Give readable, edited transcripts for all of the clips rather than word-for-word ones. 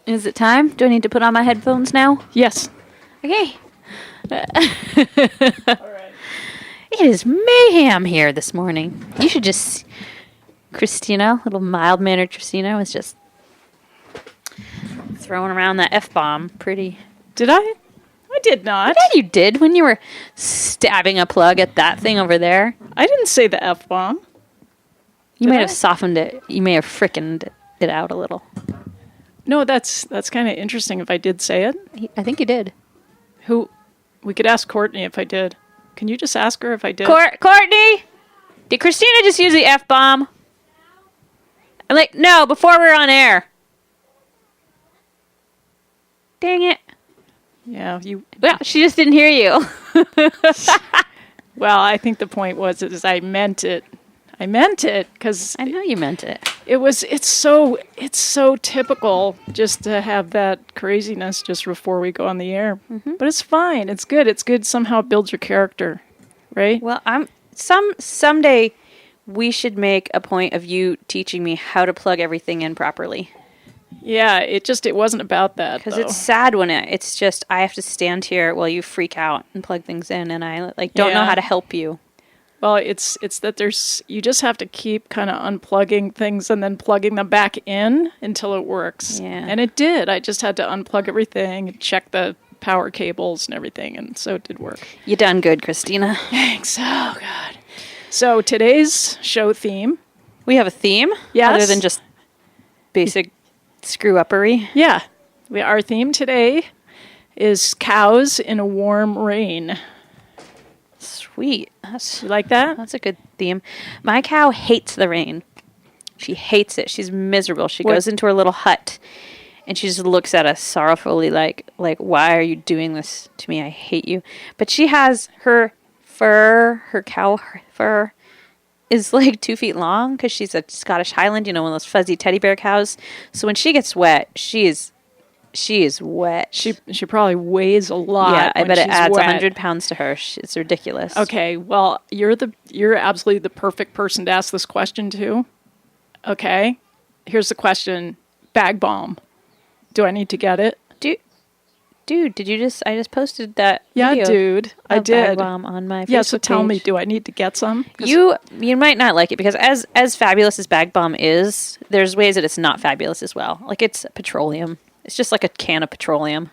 Is it time? Do I need to put on my headphones now? Yes. Okay. All right. It is mayhem here this morning. You should just... Kristina, little mild-mannered Kristina, was just throwing around that F-bomb pretty... Did I? I did not. Yeah, you did when you were stabbing a plug at that thing over there. I didn't say the F-bomb. You may have softened it. You may have frickened it out a little. No, that's kind of interesting if I did say it. I think you did. Who? We could ask Courtney if I did. Can you just ask her if I did? Courtney? Did Kristina just use the F-bomb? I'm like, no, before we're on air. Dang it. Yeah, Well, she just didn't hear you. Well, I think the point was I meant it. I meant it because I know you meant it. It's so typical just to have that craziness just before we go on the air. Mm-hmm. But it's fine. It's good. It's good. Somehow it builds your character, right? Well, someday we should make a point of you teaching me how to plug everything in properly. Yeah, it wasn't about that. Because it's sad when it's just I have to stand here while you freak out and plug things in, and I don't know how to help you. Well, it's that you just have to keep kind of unplugging things and then plugging them back in until it works. Yeah. And it did. I just had to unplug everything and check the power cables and everything, and so it did work. You done good, Kristina. Thanks. Oh, God. So today's show theme. We have a theme? Yes. Other than just basic screw-uppery? Yeah. Our theme today is cows in a warm rain. Sweet. You like that? That's a good theme. My cow hates the rain. She hates it. She's miserable. She goes into her little hut and she just looks at us sorrowfully like, why are you doing this to me? I hate you. But she has her cow fur is like 2 feet long because she's a Scottish Highland, one of those fuzzy teddy bear cows. So when she gets wet, she is wet. She probably weighs a lot. Yeah, I bet it adds wet. 100 pounds to her. It's ridiculous. Okay, well, you're absolutely the perfect person to ask this question to. Okay, here's the question: Bag Balm. Do I need to get it? Dude, I just posted that. Yeah, video dude, I did. Bag Balm on my Facebook Yeah, so tell page. me, do I need to get some? You might not like it because as fabulous as Bag Balm is, there's ways that it's not fabulous as well. Like it's petroleum. It's just like a can of petroleum.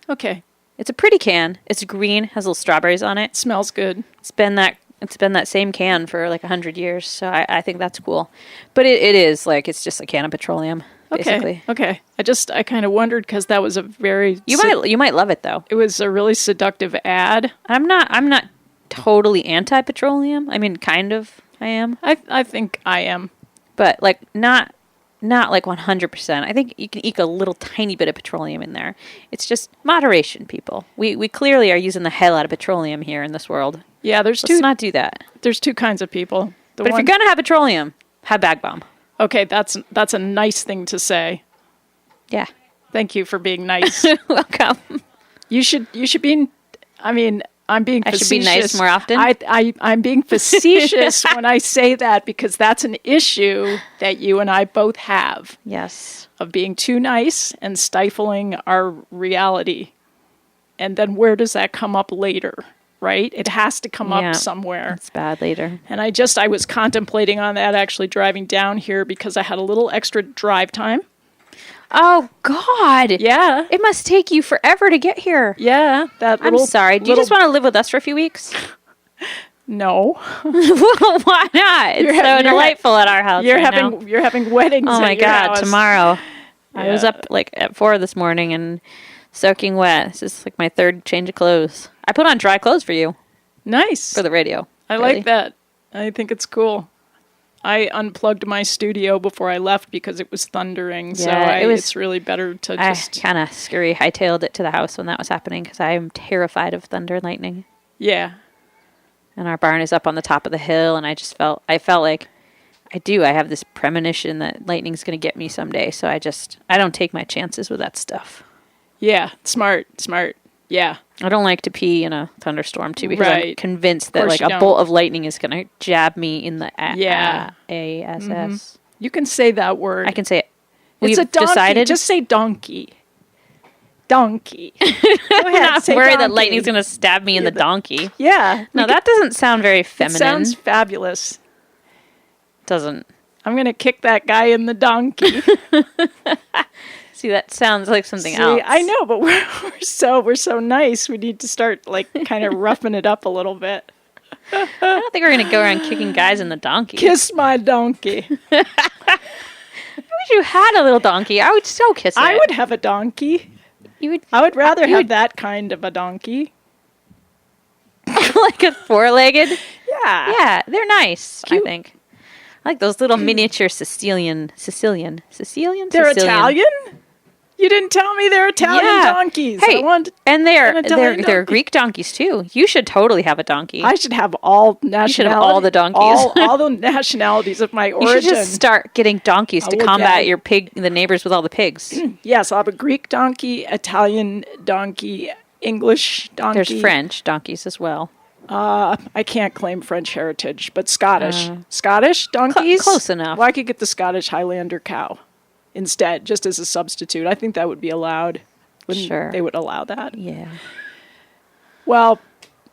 Okay. It's a pretty can. It's green, has little strawberries on it. Smells good. It's been that same can for like 100 years, so I think that's cool. But it is like it's just a can of petroleum, basically. Okay. I kind of wondered because that was a very You might love it though. It was a really seductive ad. I'm not totally anti-petroleum. I mean, kind of, I am. I think I am. But, like, not like 100%. I think you can eke a little tiny bit of petroleum in there. It's just moderation, people. We clearly are using the hell out of petroleum here in this world. Yeah, Let's not do that. There's two kinds of people. But if you're going to have petroleum, have Bag Balm. Okay, that's a nice thing to say. Yeah. Thank you for being nice. Welcome. You should be, I mean, I'm being facetious. I should be nice more often? I'm being facetious when I say that, because that's an issue that you and I both have. Yes. Of being too nice and stifling our reality. And then where does that come up later? Right? It has to come up somewhere. It's bad later. And I was contemplating on that actually driving down here because I had a little extra drive time. Oh, God. Yeah. It must take you forever to get here. Yeah. I'm sorry. Do you just want to live with us for a few weeks? No. Well, why not? It's so delightful at our house You're having weddings. Oh, my God. House. Tomorrow. Yeah. I was up like at 4 this morning and soaking wet. This is like my third change of clothes. I put on dry clothes for you. Nice. For the radio. I like that. I think it's cool. I unplugged my studio before I left because it was thundering. Yeah, so it's really better to just... I kind of hightailed it to the house when that was happening because I am terrified of thunder and lightning. Yeah. And our barn is up on the top of the hill, and I felt like I have this premonition that lightning's going to get me someday. So I don't take my chances with that stuff. Yeah, smart. Yeah. I don't like to pee in a thunderstorm, too, because I'm convinced that like a bolt of lightning is going to jab me in the ASS. Mm-hmm. You can say that word. I can say it. It's a donkey. Decided? Just say donkey. Donkey. Go ahead, I'm not worried that lightning's going to stab me in the donkey. Yeah. No, that doesn't sound very feminine. It sounds fabulous. Doesn't. I'm going to kick that guy in the donkey. See, that sounds like something else. I know, but we're so nice. We need to start like kind of roughing it up a little bit. I don't think we're going to go around kicking guys in the donkey. Kiss my donkey. I wish you had a little donkey. I would so kiss it. I would have a donkey. I would rather have that kind of a donkey. Like a 4-legged? Yeah. Yeah, they're nice, cute. I think. I like those little miniature Sicilian. They're Italian? You didn't tell me they're Italian donkeys. Hey, and they're Greek donkeys too. You should totally have a donkey. I should have all nationalities. You should have all the donkeys. all the nationalities of my origin. You should just start getting donkeys to combat the neighbors with all the pigs. Yes, I'll have a Greek donkey, Italian donkey, English donkey. There's French donkeys as well. I can't claim French heritage, but Scottish. Scottish donkeys? Close enough. Well, I could get the Scottish Highlander cow instead, just as a substitute. I think that would be allowed. Sure. They would allow that? Yeah. Well.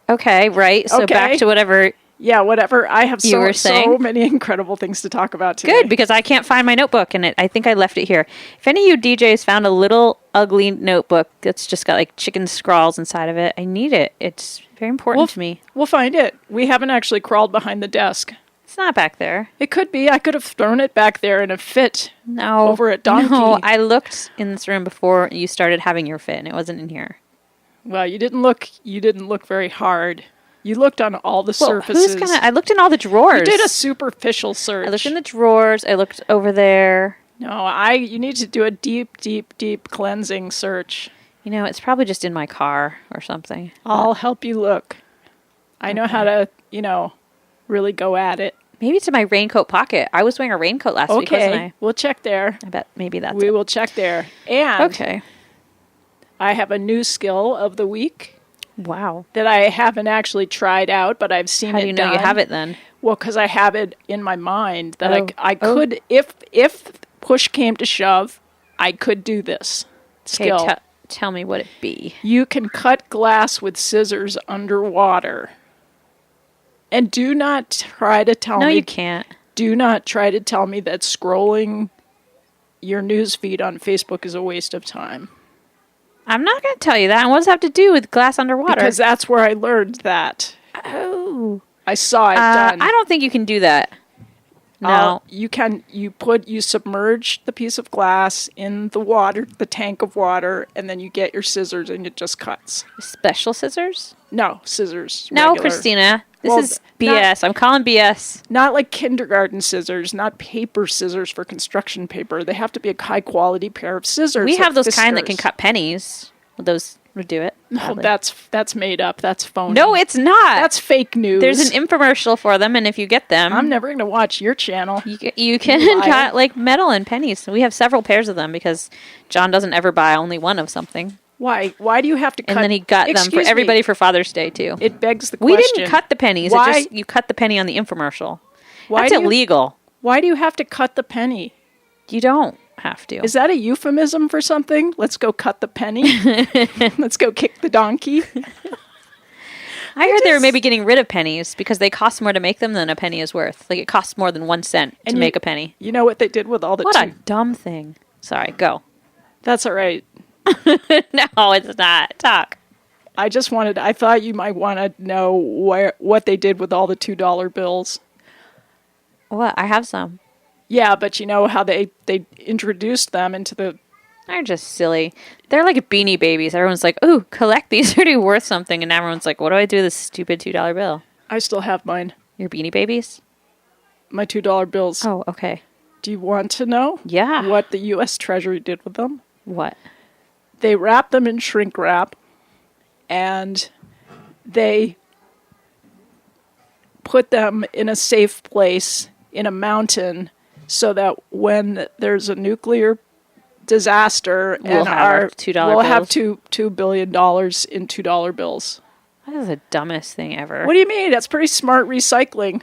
Okay, right. So back to whatever. Yeah, whatever. I have so many incredible things to talk about today. Good, because I can't find my notebook, and I think I left it here. If any of you DJs found a little ugly notebook that's just got like chicken scrawls inside of it, I need it. It's very important to me. We'll find it. We haven't actually crawled behind the desk. It's not back there. It could be. I could have thrown it back there in a fit. No. Over at Donkey. No, I looked in this room before you started having your fit, and it wasn't in here. Well, you didn't look very hard. You looked on all the surfaces. I looked in all the drawers. You did a superficial search. I looked in the drawers. I looked over there. No, you need to do a deep, deep, deep cleansing search. You know, it's probably just in my car or something. I'll help you look. I know how to, really go at it. Maybe it's in my raincoat pocket. I was wearing a raincoat last week, wasn't I? We'll check there. I bet maybe that's We will check there. And okay. I have a new skill of the week. Wow. That I haven't actually tried out, but I've seen it done. How do you know you have it then? Well, because I have it in my mind that I could, if push came to shove, I could do this skill. Tell me what it be. You can cut glass with scissors underwater. And do not try to tell me. No, you can't. Do not try to tell me that scrolling your news feed on Facebook is a waste of time. I'm not going to tell you that. And what does that have to do with glass underwater? Because that's where I learned that. Oh. I saw it done. I don't think you can do that. No. You submerge the piece of glass in the water, the tank of water, and then you get your scissors and it just cuts. Special scissors? No, scissors. No, regular. Kristina. This is BS. I'm calling BS. Not like kindergarten scissors, not paper scissors for construction paper. They have to be a high quality pair of scissors. We have those kind that can cut pennies. Those would do it. No, that's made up. That's phony. No, it's not. That's fake news. There's an infomercial for them, and if you get them, I'm never going to watch your channel. You can cut like metal and pennies. We have several pairs of them because John doesn't ever buy only one of something. Why? Why do you have to cut? And then he got them for everybody for Father's Day too. It begs the question. We didn't cut the pennies. Why? You cut the penny on the infomercial. Why That's illegal. Why do you have to cut the penny? You don't have to. Is that a euphemism for something? Let's go cut the penny. Let's go kick the donkey. I heard they were maybe getting rid of pennies because they cost more to make them than a penny is worth. Like it costs more than 1 cent to make a penny. You know what they did with all the... What a dumb thing. Sorry, go. That's all right. No, it's not. Talk. I thought you might want to know what they did with all the $2 bills. What? I have some. Yeah, but you know how they introduced them into the... They're just silly. They're like Beanie Babies. Everyone's like, ooh, collect these. They're already worth something. And everyone's like, what do I do with this stupid $2 bill? I still have mine. Your Beanie Babies? My $2 bills. Oh, okay. Do you want to know? Yeah. What the US Treasury did with them? What? They wrapped them in shrink wrap, and they put them in a safe place in a mountain so that when there's a nuclear disaster we'll have $2 billion in $2 bills. That is the dumbest thing ever. What do you mean? That's pretty smart recycling.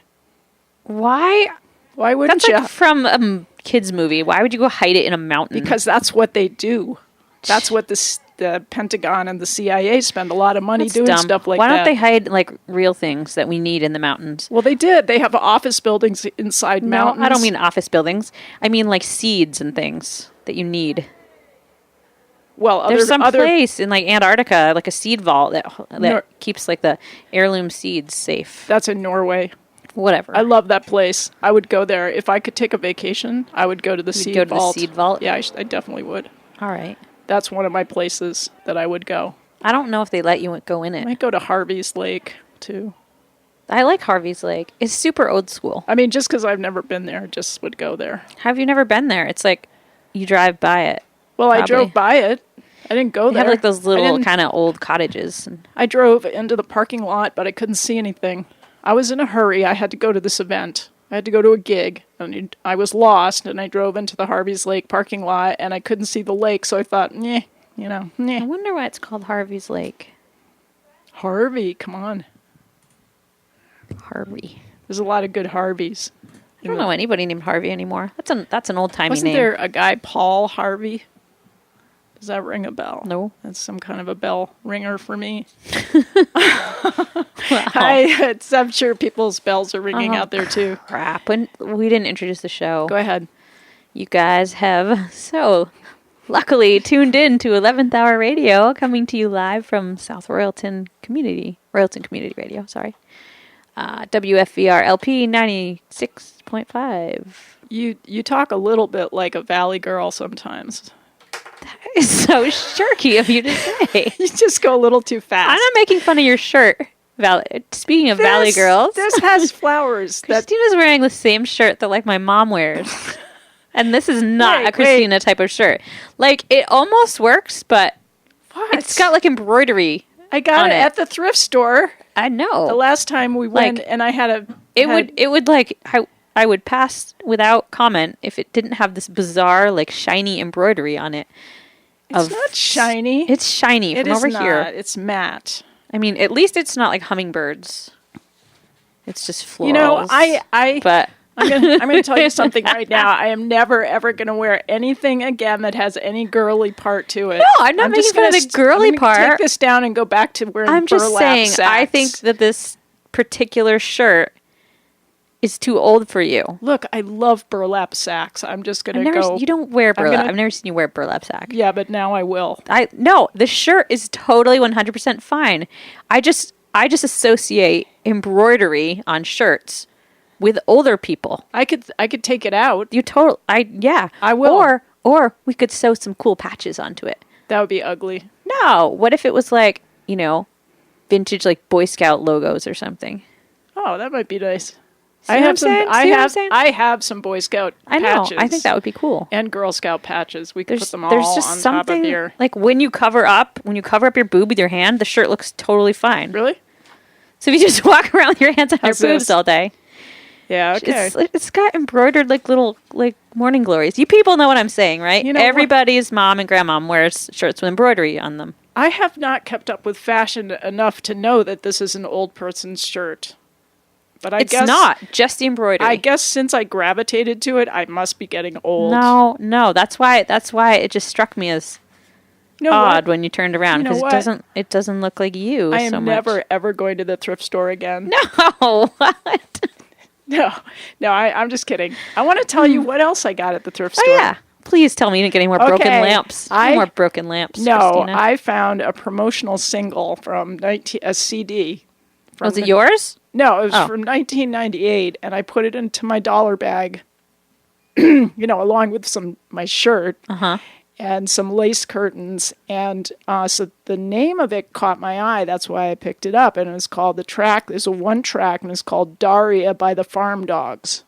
Why? Why wouldn't That's you? like from a kid's movie. Why would you go hide it in a mountain? Because that's what they do. That's what the Pentagon and the CIA spend a lot of money doing dumb. stuff like that. Why don't they hide like real things that we need in the mountains? Well, they did. They have office buildings inside mountains. No, I don't mean office buildings. I mean like seeds and things that you need. Well, there's some place in like Antarctica, like a seed vault that keeps like the heirloom seeds safe. That's in Norway. Whatever. I love that place. I would go there if I could take a vacation. I would go to the seed vault. Go to the seed vault. Yeah, I definitely would. All right. That's one of my places that I would go. I don't know if they let you go in it. I might go to Harvey's Lake too. I like Harvey's Lake. It's super old school. I mean, just because I've never been there, just would go there. Have you never been there? It's like you drive by it. Well, probably. I drove by it. I didn't go there. They have like those little kind of old cottages. I drove into the parking lot, but I couldn't see anything. I was in a hurry. I had to go to this event. I had to go to a gig, and I was lost, and I drove into the Harvey's Lake parking lot, and I couldn't see the lake, so I thought, I wonder why it's called Harvey's Lake. Harvey, come on. Harvey. There's a lot of good Harveys. I don't know anybody named Harvey anymore. That's an old-timey name. Wasn't there a guy, Paul Harvey? Does that ring a bell? No. That's some kind of a bell ringer for me. Wow. I'm sure people's bells are ringing out there too. Crap. When we didn't introduce the show. Go ahead. You guys have so luckily tuned in to 11th Hour Radio, coming to you live from South Royalton Community Radio, sorry. WFVR LP 96.5. You talk a little bit like a valley girl sometimes. It's so shirky of you to say. You just go a little too fast. I'm not making fun of your shirt. Speaking of Valley Girls. This has flowers. Kristina's wearing the same shirt that like my mom wears. And this is not a Kristina type of shirt. Like it almost works, but it's got like embroidery. I got it at the thrift store. I know. The last time we went and I had it would like I would pass without comment if it didn't have this bizarre, like, shiny embroidery on it. It's not shiny. It's shiny from over here. It's matte. I mean, at least it's not like hummingbirds. It's just florals. You know, but I'm gonna tell you something right now. I am never ever gonna wear anything again that has any girly part to it. No, I'm not making fun of the girly part. Take this down and go back to wearing. I'm just saying. Sacks. I think that this particular shirt is too old for you. Look, I love burlap sacks. I'm just going to go. You don't wear burlap. I've never seen you wear burlap sack. Yeah, but now I will. No, the shirt is totally 100% fine. I just associate embroidery on shirts with older people. I could take it out. I will. Or we could sew some cool patches onto it. That would be ugly. No. What if it was like, vintage like Boy Scout logos or something? Oh, that might be nice. I have some Boy Scout patches. I think that would be cool. And Girl Scout patches. We could put them all on top of here. Like when you cover up your boob with your hand, the shirt looks totally fine. Really? So if you just walk around with your hands on your boobs all day. Yeah, okay. It's got embroidered like little like morning glories. You people know what I'm saying, right? Everybody's mom and grandmom wears shirts with embroidery on them. I have not kept up with fashion enough to know that this is an old person's shirt. But I guess it's not just the embroidery. I guess since I gravitated to it, I must be getting old. No, that's why it just struck me as odd when you turned around because it doesn't look like you. I am never ever going to the thrift store again. No, what? No, I'm just kidding. I want to tell you what else I got at the thrift store. Oh yeah, please tell me you didn't get any more broken lamps. More broken lamps. No, Kristina. I found a promotional single from a CD. Was it yours? No, it was from 1998, and I put it into my dollar bag, along with my shirt and some lace curtains. And so the name of it caught my eye. That's why I picked it up. And it was called there's a one track, and it's called Daria by the Farm Dogs.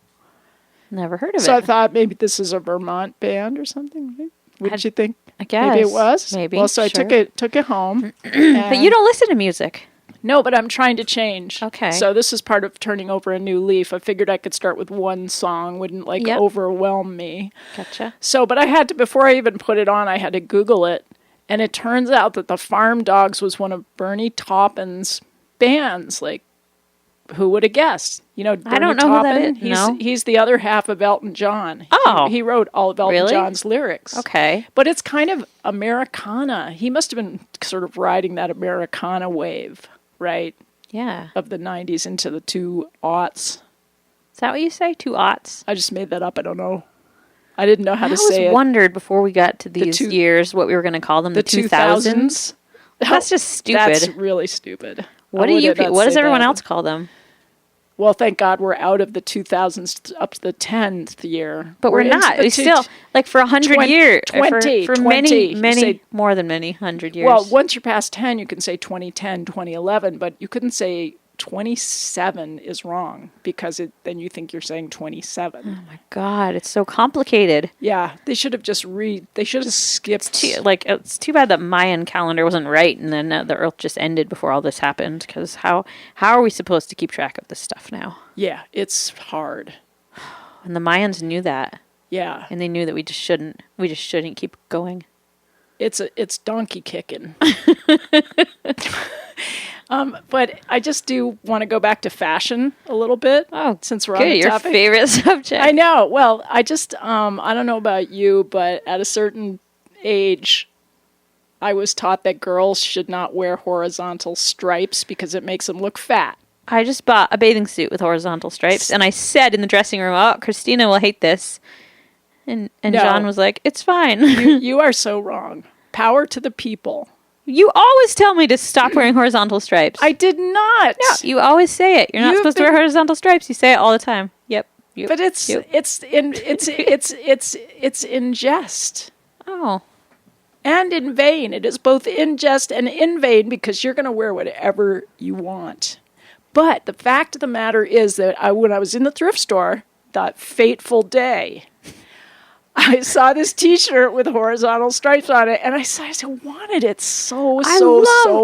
Never heard of it. So I thought maybe this is a Vermont band or something. Right? Wouldn't you think? I guess. Maybe it was. Maybe. Well, so I took it home. But you don't listen to music. No, but I'm trying to change. Okay. So this is part of turning over a new leaf. I figured I could start with one song, wouldn't overwhelm me. Gotcha. So, but I had to, before I even put it on, I had to Google it. And it turns out that the Farm Dogs was one of Bernie Taupin's bands. Like, who would have guessed? Bernie I don't know Taupin, who that is. He's the other half of Elton John. Oh. He wrote all of Elton John's lyrics. Okay. But it's kind of Americana. He must have been sort of riding that Americana wave. Right? Yeah. Of the 90s into the 2000s. Is that what you say? 2000s? I just made that up. I don't know. I didn't know how to say it. I always wondered before we got to these years what we were going to call them. The 2000s? That's just stupid. That's really stupid. What does everyone else call them? Well, thank God we're out of the 2000s up to the 10th year. But we're not. We still, like for 100 years. For many, more than many 100 years. Well, once you're past 10, you can say 2010, 2011, but you couldn't say 27 is wrong because then you think you're saying 27. Oh my God, it's so complicated. Yeah, they should have skipped. It's too bad that Mayan calendar wasn't right and then the Earth just ended before all this happened because how are we supposed to keep track of this stuff now? Yeah, it's hard. And the Mayans knew that. Yeah. And they knew that we just shouldn't keep going. It's donkey kicking. But I just do want to go back to fashion a little bit. Oh, since we're on the topic. Your favorite subject. I know. Well, I just, I don't know about you, but at a certain age, I was taught that girls should not wear horizontal stripes because it makes them look fat. I just bought a bathing suit with horizontal stripes, and I said in the dressing room, "Oh, Kristina will hate this," and no. John was like, "It's fine." You are so wrong. Power to the people. You always tell me to stop wearing horizontal stripes. I did not. No, you always say it. You're not supposed to wear horizontal stripes. You say it all the time. Yep. But it's in jest. Oh. And in vain. It is both in jest and in vain because you're going to wear whatever you want. But the fact of the matter is that when I was in the thrift store, that fateful day, I saw this T-shirt with horizontal stripes on it, and I wanted it so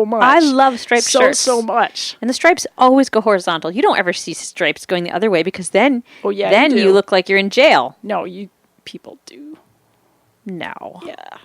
much. I love striped shirts so much. And the stripes always go horizontal. You don't ever see stripes going the other way because then you look like you're in jail. No, people do. No. Yeah.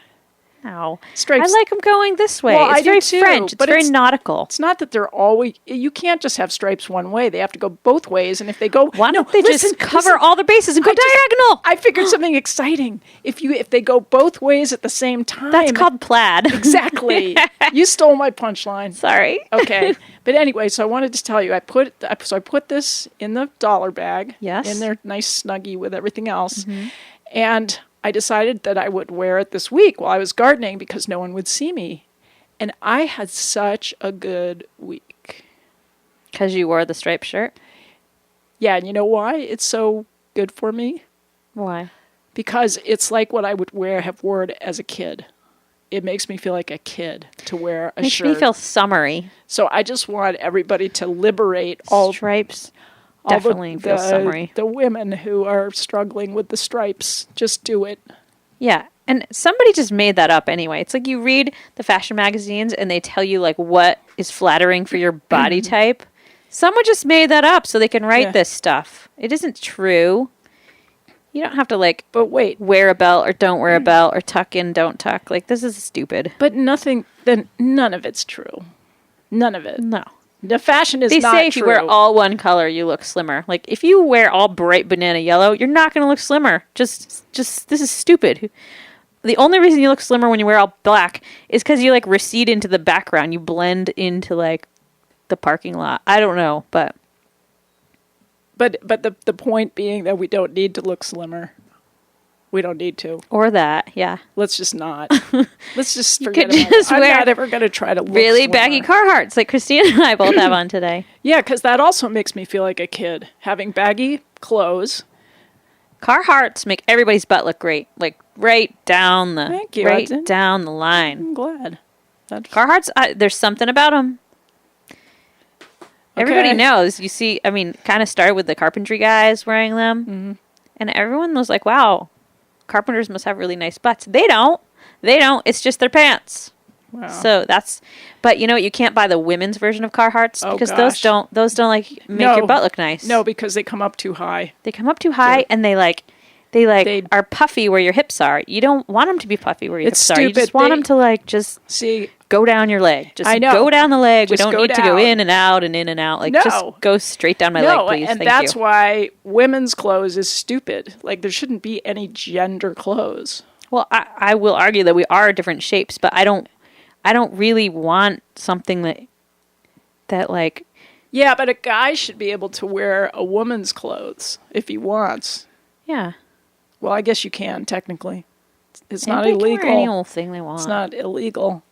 No. Stripes. I like them going this way. Well, it's very French. It's very nautical. It's not that they're always... You can't just have stripes one way. They have to go both ways. And if they go... Why don't they just cover all the bases and go diagonal? I figured something exciting. If they go both ways at the same time... That's called plaid. Exactly. You stole my punchline. Sorry. Okay. But anyway, so I wanted to tell you, I put this in the dollar bag. Yes. In there, nice snuggie with everything else. Mm-hmm. And I decided that I would wear it this week while I was gardening because no one would see me. And I had such a good week. Because you wore the striped shirt? Yeah, and you know why it's so good for me? Why? Because it's like what I would have worn as a kid. It makes me feel like a kid to wear a shirt. Makes me feel summery. So I just want everybody to liberate all stripes. Definitely feel summery. The women who are struggling with the stripes. Just do it. Yeah. And somebody just made that up anyway. It's like you read the fashion magazines and they tell you like what is flattering for your body type. Someone just made that up so they can write this stuff. It isn't true. You don't have to but wait, wear a belt or don't wear a belt or tuck in, don't tuck. Like, this is stupid. But none of it's true. None of it. No. The fashion is not true. They say if you wear all one color, you look slimmer. Like, if you wear all bright banana yellow, you're not going to look slimmer. Just, this is stupid. The only reason you look slimmer when you wear all black is because you, recede into the background. You blend into, the parking lot. I don't know, but... But the point being that we don't need to look slimmer. We don't need to. Or that, yeah. Let's just not. Let's just forget about it. I'm not ever going to try to look really slimmer. Baggy Carhartts like Kristina and I both have on today. Yeah, because that also makes me feel like a kid. Having baggy clothes. Carhartts make everybody's butt look great. Like, right down the... Thank you. Right down the line. I'm glad. Carhartts, there's something about them. Everybody knows. You see, kind of started with the carpentry guys wearing them. Mm-hmm. And everyone was like, wow, carpenters must have really nice butts. They don't. It's just their pants. Wow. So that's... But you know what? You can't buy the women's version of Carhartts because those don't make your butt look nice. No, because they come up too high. They come up too high and they are puffy where your hips are. You don't want them to be puffy where your hips are. You just want them to just... See... Go down your leg. Just go down the leg. We don't need to go in and out and in and out. Just go straight down my leg, please. And that's why women's clothes is stupid. Like, there shouldn't be any gender clothes. Well, I will argue that we are different shapes, but I don't really want something that Yeah, but a guy should be able to wear a woman's clothes if he wants. Yeah. Well, I guess you can, technically. It's not illegal. They can wear any old thing they want. It's not illegal.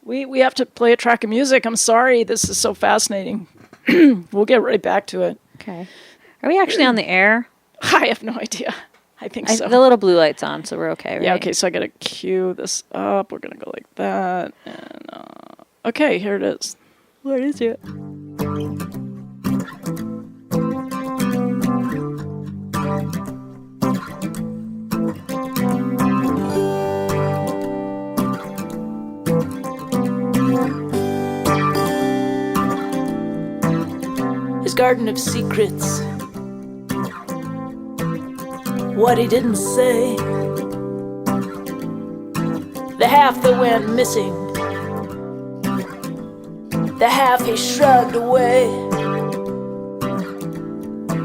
We have to play a track of music. I'm sorry. This is so fascinating. We'll get right back to it. Okay. Are we actually on the air? I have no idea. I think so. The little blue light's on, so we're okay, right? Yeah, okay. So I got to cue this up. We're going to go like that. And okay, here it is. What is it? Garden of secrets. What he didn't say, the half that went missing, the half he shrugged away,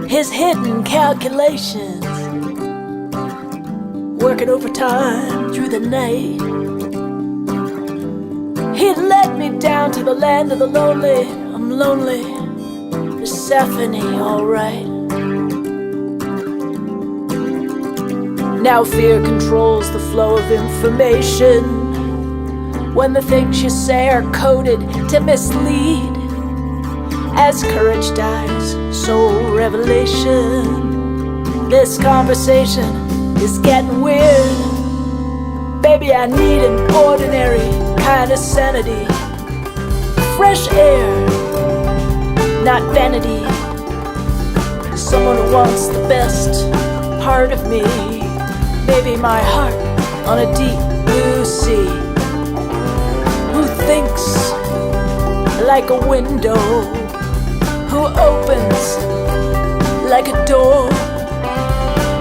his hidden calculations, working overtime through the night. He'd led me down to the land of the lonely. I'm lonely. Persephone, alright. Now fear controls the flow of information. When the things you say are coded to mislead. As courage dies, so revelation. This conversation is getting weird. Baby, I need an ordinary kind of sanity. Fresh air, not vanity. Someone who wants the best part of me. Maybe my heart on a deep blue sea. Who thinks like a window. Who opens like a door.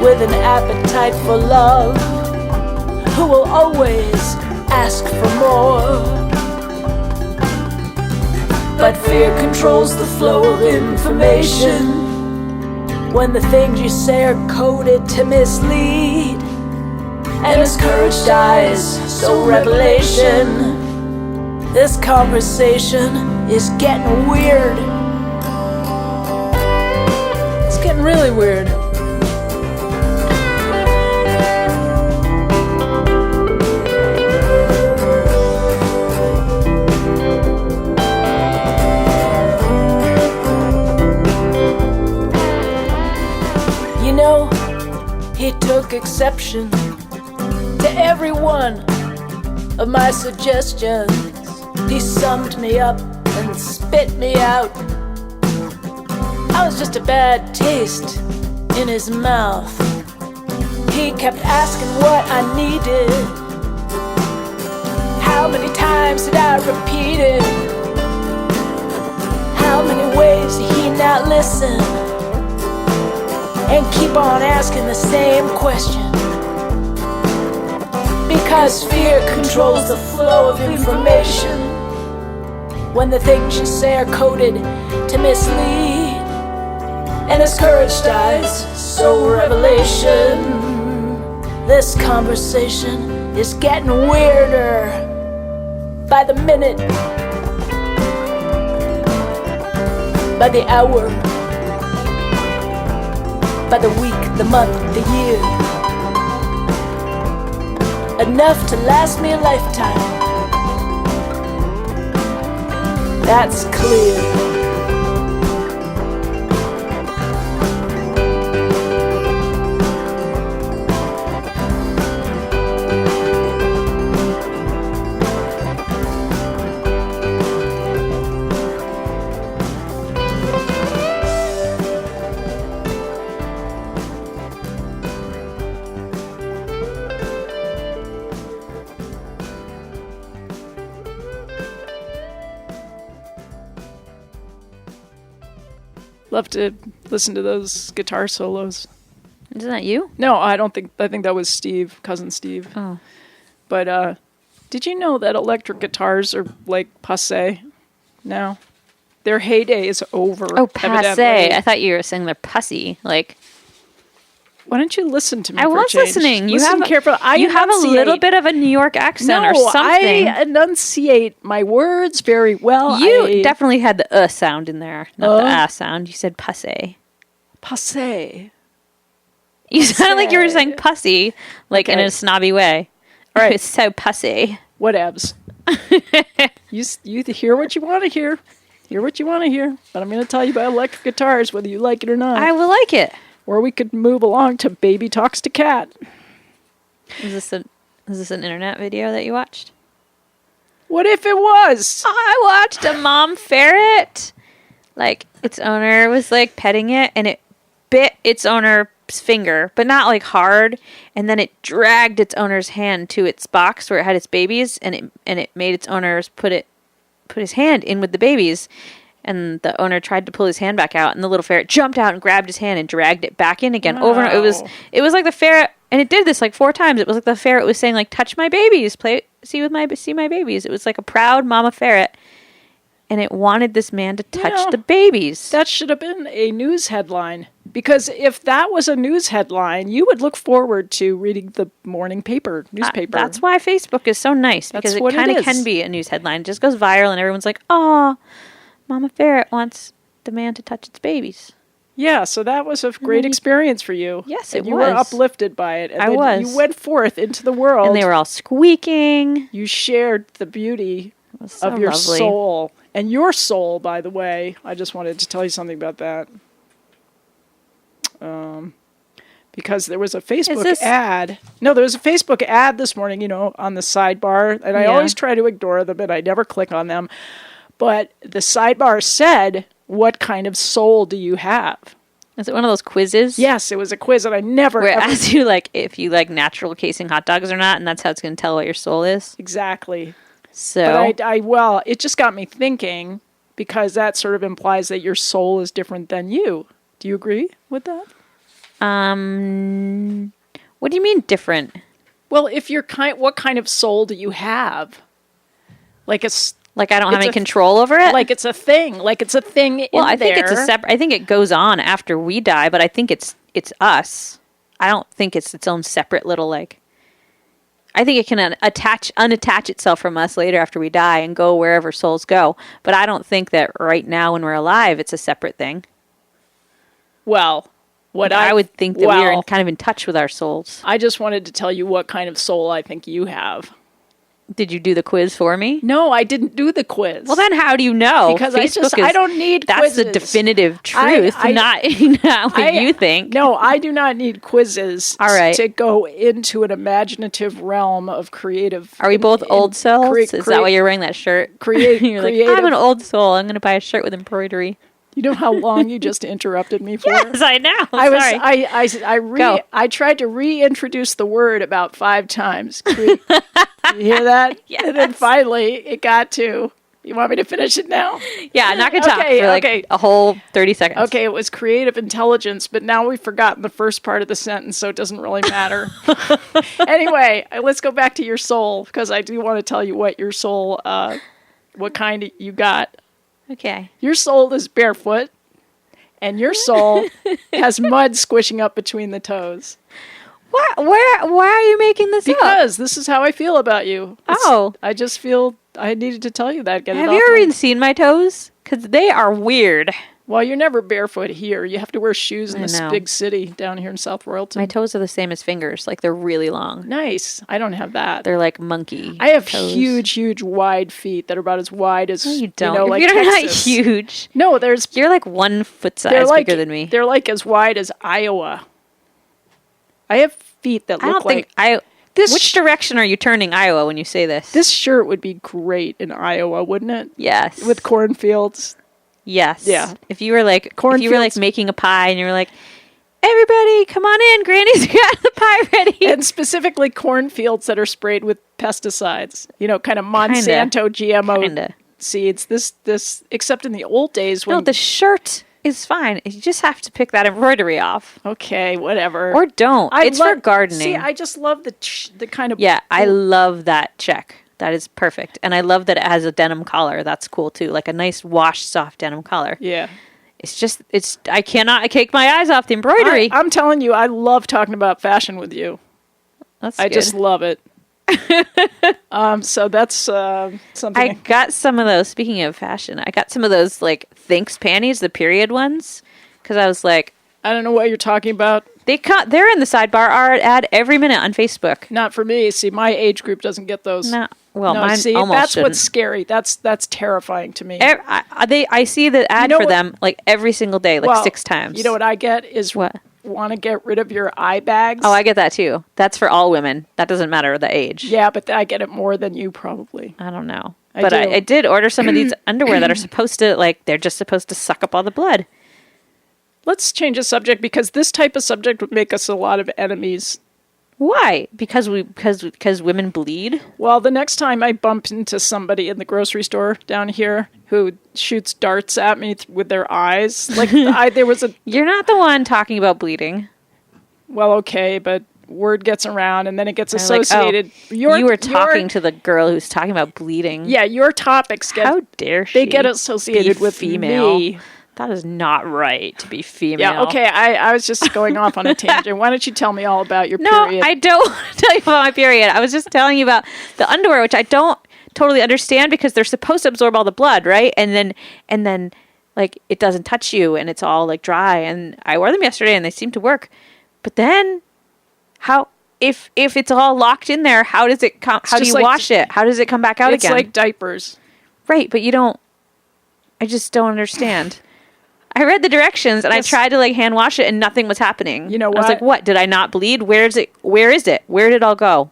With an appetite for love. Who will always ask for more. But fear controls the flow of information. When the things you say are coded to mislead. And as courage dies, so revelation. This conversation is getting weird. It's getting really weird. took exception to every one of my suggestions. He summed me up and spit me out. I was just a bad taste in his mouth. He kept asking what I needed. How many times did I repeat it? How many ways did he not listen? And keep on asking the same question. Because fear controls the flow of information. When the things you say are coded to mislead. And as courage dies, so revelation. This conversation is getting weirder by the minute, by the hour, by the week, the month, the year. Enough to last me a lifetime. That's clear. Love to listen to those guitar solos. Isn't that you? No, I think that was Steve, cousin Steve. Oh. But did you know that electric guitars are like passé now? Their heyday is over. Oh, passé. Evidently. I thought you were saying they're pussy. Like, why don't you listen to me? I for a was change? listening. You Listen have carefully. you have a little bit of a New York accent or something. I enunciate my words very well. You definitely had the sound in there, not the sound. You said pussy. Passé. You sounded like you were saying pussy, like in a snobby way. All right. It's so pussy. Whatevs. You hear what you want to hear. Hear what you want to hear. But I'm going to tell you about electric guitars, whether you like it or not. I will like it. Or we could move along to Baby Talks to Cat. Is this an internet video that you watched? What if it was? I watched a mom ferret. Like, its owner was like petting it, and it bit its owner's finger, but not like hard. And then it dragged its owner's hand to its box where it had its babies, and it made its owners put his hand in with the babies. And the owner tried to pull his hand back out, and the little ferret jumped out and grabbed his hand and dragged it back in again. Over and over. It was like the ferret, and it did this like 4 times. It was like the ferret was saying like, "Touch my babies, see my babies." It was like a proud mama ferret, and it wanted this man to touch the babies. That should have been a news headline, because if that was a news headline, you would look forward to reading the morning newspaper. That's why Facebook is so nice, because it kind of can be a news headline. It just goes viral, and everyone's like, "Oh, Mama Ferret wants the man to touch its babies." Yeah, so that was a great experience for you. Yes, it was. You were uplifted by it. And I was. You went forth into the world. And they were all squeaking. You shared the beauty of your lovely soul. And your soul, by the way, I just wanted to tell you something about that. Because there was a Facebook ad. No, there was a Facebook ad this morning, on the sidebar. And I always try to ignore them, and I never click on them. But the sidebar said, "What kind of soul do you have?" Is it one of those quizzes? Yes, it was a quiz, and I never... Where it asks you, like, if you like natural casing hot dogs or not, and that's how it's going to tell what your soul is? Exactly. So... But it just got me thinking, because that sort of implies that your soul is different than you. Do you agree with that? What do you mean different? Well, if you're what kind of soul do you have? Like I don't have any control over it? Like it's a thing. Like it's a thing Well, I think it's a separate... I think it goes on after we die, but I think it's us. I don't think it's its own separate little, like... I think it can unattach itself from us later after we die and go wherever souls go. But I don't think that right now when we're alive, it's a separate thing. Well... I would think that we are kind of in touch with our souls. I just wanted to tell you what kind of soul I think you have. Did you do the quiz for me? No, I didn't do the quiz. Well, then how do you know? Because Facebook I don't need that's quizzes. the definitive truth, not what you think. No, I do not need quizzes All right. to go into an imaginative realm of creative. Are we both old souls? Is that why you're wearing that shirt? You're like, I'm an old soul. I'm going to buy a shirt with embroidery. You know how long you just interrupted me for? Yes, I know. Sorry. I tried to reintroduce the word about 5 times. You hear that? Yes. And then finally it got to, you want me to finish it now? Yeah, not going to talk for a whole 30 seconds. Okay, it was creative intelligence, but now we've forgotten the first part of the sentence, so it doesn't really matter. Anyway, let's go back to your soul, because I do want to tell you what your soul, what kind you got. Okay. Your soul is barefoot, and your soul has mud squishing up between the toes. What? Why are you making this up? Because this is how I feel about you. I just feel I needed to tell you that. Have you ever even seen my toes? Because they are weird. Well, you're never barefoot here. You have to wear shoes in this big city down here in South Royalton. My toes are the same as fingers. Like, they're really long. Nice. I don't have that. They're like monkey I have toes. huge, wide feet that are about as wide as, No, you don't. like you're Texas. not huge. No, You're like 1 foot size bigger than me. They're like as wide as Iowa. I have feet that look like... Which direction are you turning Iowa when you say this? This shirt would be great in Iowa, wouldn't it? Yes. With cornfields. Yes. Yeah. If you were like making a pie and you were like, everybody come on in, Granny's got the pie ready. And specifically cornfields that are sprayed with pesticides. Kind of Monsanto GMO seeds. This except in the old days when the shirt is fine. You just have to pick that embroidery off. Okay, whatever. Or don't. It's for gardening. See, I just love the kind of... Yeah, I love that check. That is perfect. And I love that it has a denim collar. That's cool too. Like a nice washed soft denim collar. Yeah. I cannot take my eyes off the embroidery. I'm telling you, I love talking about fashion with you. I just love it. So that's something. I got some of those, speaking of fashion, I got some of those like Thinks panties, the period ones. Because I was like, I don't know what you're talking about. They're in the sidebar art ad every minute on Facebook. Not for me. See, my age group doesn't get those. No. Well, no, mine see, almost that's shouldn't. what's scary. That's terrifying to me. I see the ad for them like every single day, like 6 times. You know what I get is what? Want to get rid of your eye bags. Oh, I get that too. That's for all women. That doesn't matter the age. Yeah, but I get it more than you probably. I don't know. I did order some of these underwear that are supposed to, they're just supposed to suck up all the blood. Let's change the subject because this type of subject would make us a lot of enemies. Why? Because women bleed? Well, the next time I bump into somebody in the grocery store down here who shoots darts at me with their eyes, there was a... You're not the one talking about bleeding. Well, okay, but word gets around and then it gets associated. You were talking to the girl who's talking about bleeding. Yeah, your topics get... How dare she? They get associated with female. Me. That is not right to be female. Yeah, okay, I was just going off on a tangent. Why don't you tell me all about your period? No, I don't want to tell you about my period. I was just telling you about the underwear, which I don't totally understand because they're supposed to absorb all the blood, right? And then it doesn't touch you and it's all like dry. And I wore them yesterday and they seem to work. But then how if it's all locked in there, how does it come? How do you wash it? How does it come back out again? It's like diapers. Right, but I just don't understand. I read the directions and I tried to hand wash it and nothing was happening. You know what? I was like, what? Did I not bleed? Where is it? Where did it all go?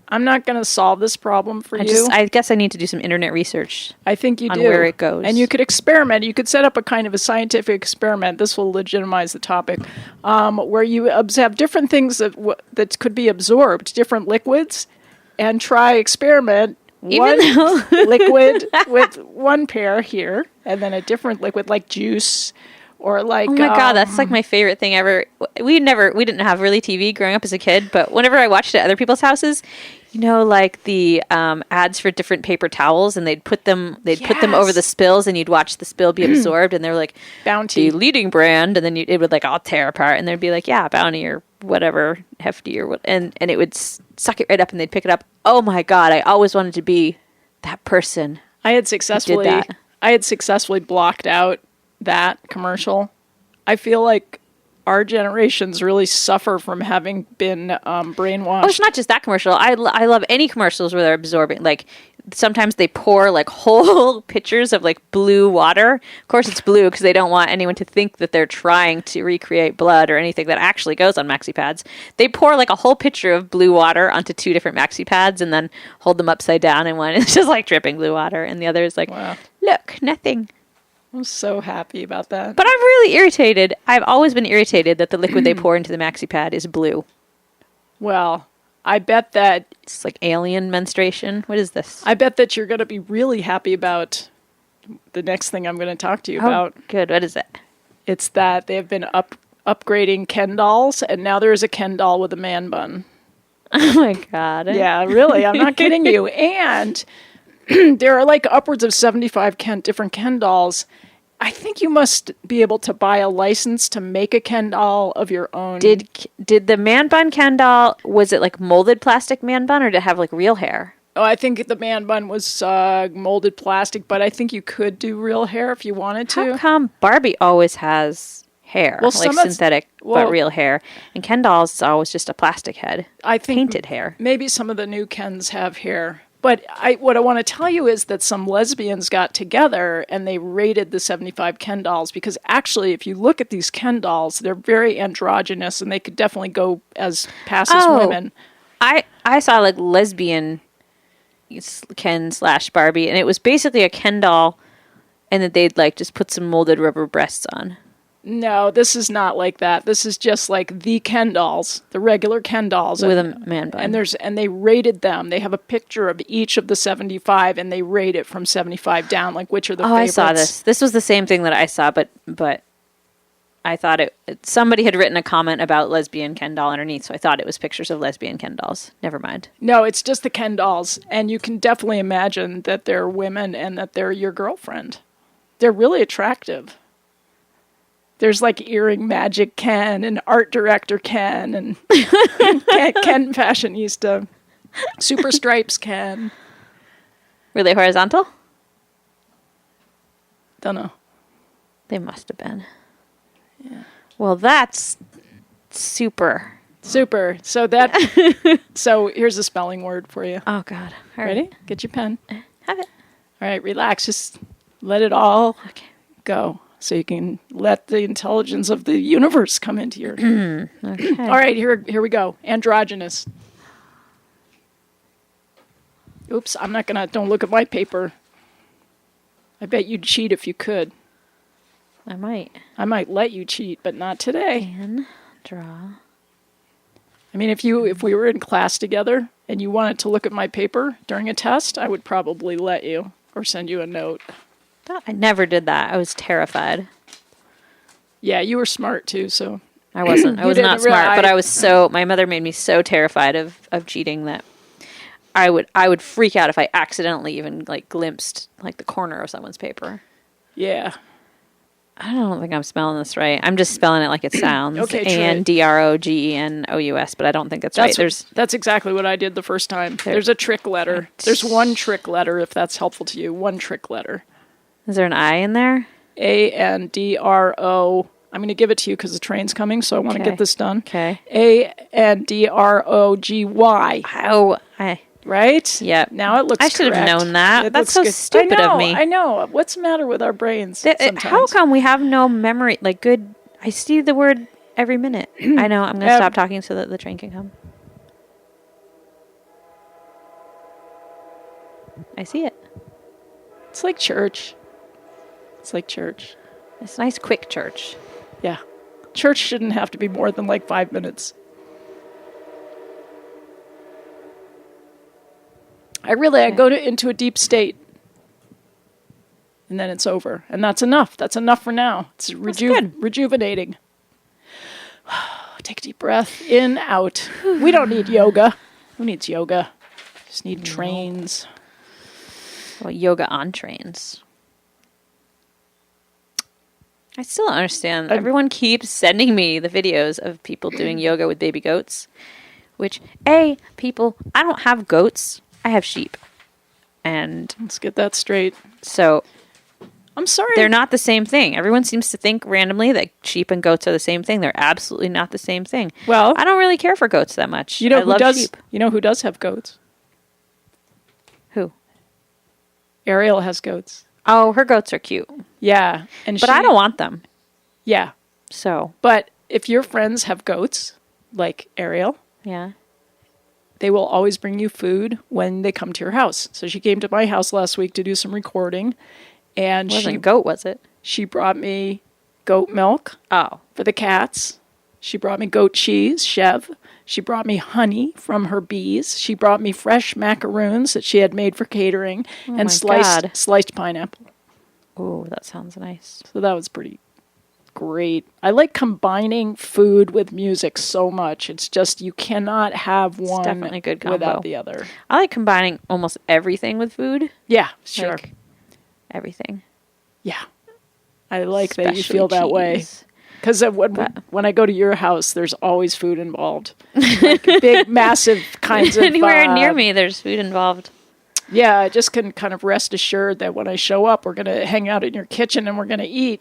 I'm not going to solve this problem for you. I guess I need to do some internet research. I think you on do. Where it goes. And you could experiment. You could set up a kind of a scientific experiment. This will legitimize the topic. Where you have different things that could be absorbed, different liquids, and try experiment. One liquid with one pair here, and then a different liquid like juice or like... Oh my God, that's like my favorite thing ever. We didn't have really TV growing up as a kid, but whenever I watched it at other people's houses, the ads for different paper towels, and they'd put them over the spills, and you'd watch the spill be absorbed, and they're like, Bounty. The leading brand, and then it would all tear apart, and they'd be like, yeah, Bounty or whatever, Hefty or what, and it would suck it right up, and they'd pick it up. Oh my God, I always wanted to be that person. I had successfully blocked out that commercial. I feel like our generations really suffer from having been brainwashed. Oh, it's not just that commercial. I love any commercials where they're absorbing. Like, sometimes they pour, like, whole pitchers of, like, blue water. Of course, it's blue because they don't want anyone to think that they're trying to recreate blood or anything that actually goes on maxi pads. They pour, like, a whole pitcher of blue water onto 2 different maxi pads and then hold them upside down, and one is just, like, dripping blue water, and the other is like, wow, look, nothing. I'm so happy about that. But I'm really irritated. I've always been irritated that the liquid they pour into the maxi pad is blue. Well, I bet that... It's like alien menstruation. What is this? I bet that you're going to be really happy about the next thing I'm going to talk to you about. Good. What is it? It's that they've been upgrading Ken dolls, and now there is a Ken doll with a man bun. Oh my God. Yeah, really. I'm not kidding you. And there are like upwards of 75 different Ken dolls. I think you must be able to buy a license to make a Ken doll of your own. Did the man bun Ken doll, was it like molded plastic man bun, or did it have like real hair? Oh, I think the man bun was molded plastic, but I think you could do real hair if you wanted to. How come Barbie always has hair, like synthetic but real hair, and Ken dolls is always just a plastic head? I think painted hair. Maybe some of the new Kens have hair. But what I want to tell you is that some lesbians got together and they rated the 75 Ken dolls, because actually, if you look at these Ken dolls, they're very androgynous and they could definitely go as as women. I saw like lesbian Ken / Barbie, and it was basically a Ken doll, and that they'd like just put some molded rubber breasts on. No, this is not like that. This is just like the Ken dolls, the regular Ken dolls with a man bun. And they rated them. They have a picture of each of the 75, and they rate it from 75 down, like which are the favorites. I saw this. This was the same thing that I saw, but I thought somebody had written a comment about lesbian Ken doll underneath, so I thought it was pictures of lesbian Ken dolls. Never mind. No, it's just the Ken dolls, and you can definitely imagine that they're women and that they're your girlfriend. They're really attractive. There's like earring magic Ken and art director Ken and Ken fashionista, super stripes Ken. Were they horizontal? Don't know. They must have been. Yeah. Well, that's super. Super. So so here's a spelling word for you. Oh God. All Ready? Right. Get your pen. Have it. All right, relax. Just let it all go. So you can let the intelligence of the universe come into your... Okay. All right, here we go. Androgynous. Oops, I'm not gonna... Don't look at my paper. I bet you'd cheat if you could. I might. I might let you cheat, but not today. And draw. I mean, if we were in class together and you wanted to look at my paper during a test, I would probably let you or send you a note. I never did that. I was terrified. Yeah, you were smart too, so... I wasn't. I was not smart, but I was so... My mother made me so terrified of cheating that I would freak out if I accidentally even, like, glimpsed, like, the corner of someone's paper. Yeah. I don't think I'm spelling this right. I'm just spelling it like it sounds. Okay, ANDROGENOUS, but I don't think that's right. That's exactly what I did the first time. There's a trick letter. There's one trick letter, if that's helpful to you. One trick letter. Is there an I in there? ANDRO. I'm going to give it to you because the train's coming, so I want to get this done. Okay. ANDROGY. Oh, right? Yeah. Now it looks I should have known that. That's so good. stupid of me. I know. What's the matter with our brains? How come we have no memory? Like, good. I see the word every minute. I know. I'm going to stop talking so that the train can come. I see it. It's like church. It's like church. It's nice, quick church. Yeah. Church shouldn't have to be more than like 5 minutes. I go into a deep state. And then it's over. And that's enough. That's enough for now. It's rejuvenating. Take a deep breath. In, out. We don't need yoga. Who needs yoga? Just need trains. Well, yoga on trains. I still don't understand. Everyone keeps sending me the videos of people doing yoga with baby goats. Which, people, I don't have goats. I have sheep. And let's get that straight. So, I'm sorry. They're not the same thing. Everyone seems to think randomly that sheep and goats are the same thing. They're absolutely not the same thing. Well, I don't really care for goats that much. You know I who love does? sheep. You know who does have goats? Who? Ariel has goats. Oh, her goats are cute. Yeah, But I don't want them. Yeah, So, but if your friends have goats, like Ariel, yeah. they will always bring you food when they come to your house. So she came to my house last week to do some recording, and Wasn't goat, was it? she brought me goat milk Oh. for the cats. She brought me goat cheese, Chev. She brought me honey from her bees. She brought me fresh macaroons that she had made for catering, my and God. sliced pineapple. Oh, that sounds nice. So that was pretty great. I like combining food with music so much. It's just you cannot have one definitely a good combo. without the other. I like combining almost everything with food. Yeah, sure. Like, everything. Yeah. I like that you Especially feel that way. cheese. Because when I go to your house, there's always food involved. Like big, massive kinds of... Anywhere near me, there's food involved. Yeah, I just can kind of rest assured that when I show up, we're going to hang out in your kitchen and we're going to eat.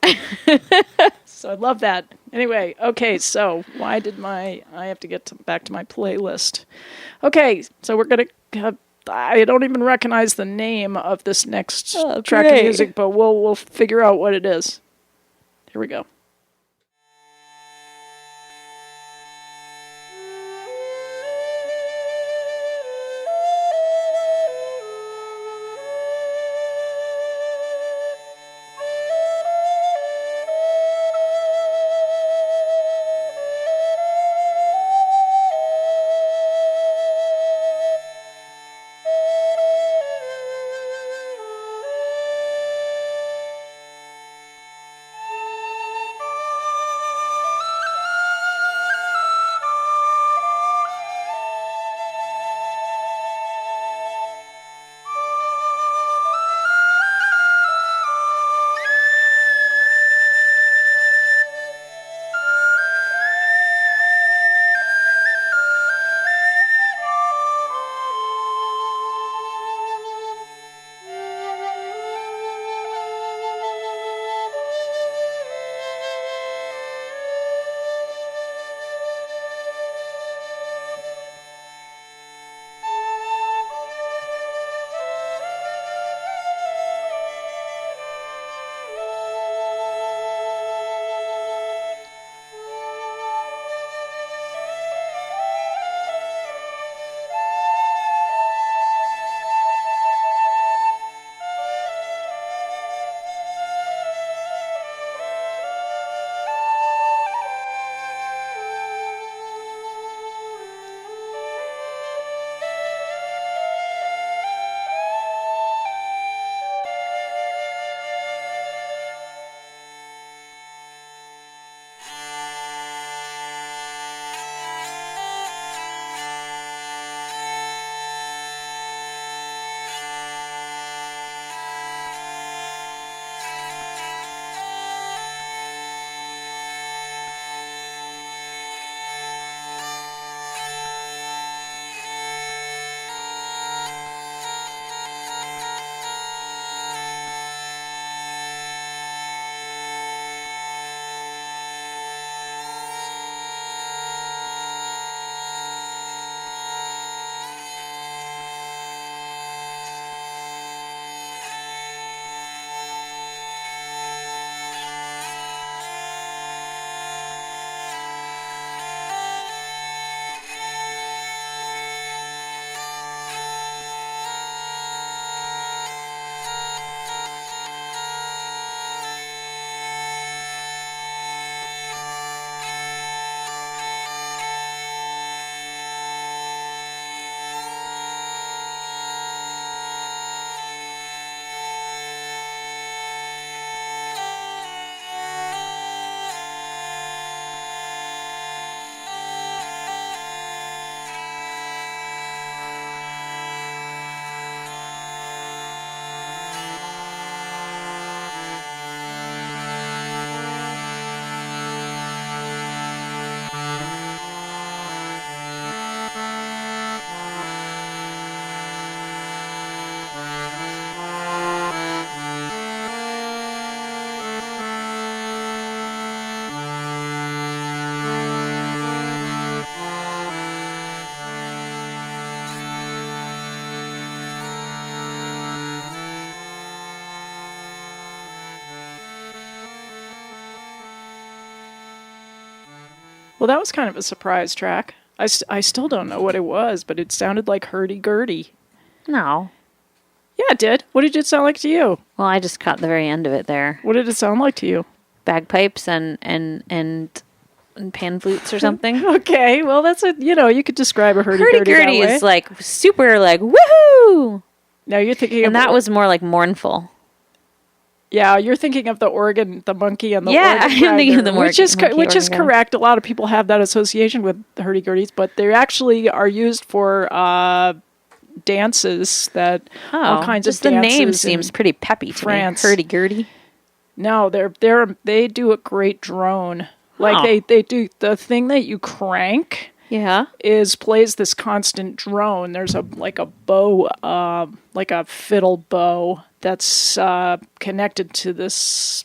So I love that. Anyway, okay, so why did I have to get back to my playlist. Okay, so we're going to... I don't even recognize the name of this next track of music, but we'll figure out what it is. Here we go. Well, that was kind of a surprise track. I still don't know what it was, but it sounded like hurdy-gurdy. No. Yeah, it did. What did it sound like to you? Well, I just caught the very end of it there. What did it sound like to you? Bagpipes and pan flutes or something. Okay, well, that's you could describe a hurdy-gurdy that way. Hurdy-gurdy is like super like, woohoo! Now you're thinking and that was more like mournful. Yeah, you're thinking of the organ, the monkey, and the organ I'm thinking of the which is correct. A lot of people have that association with the hurdy-gurdies, but they actually are used for dances all kinds of dances. Just the name seems pretty peppy to me. Hurdy-gurdy. No, they do a great drone. Like they do the thing that you crank. Yeah. Plays this constant drone. There's a bow, like a fiddle bow that's connected to this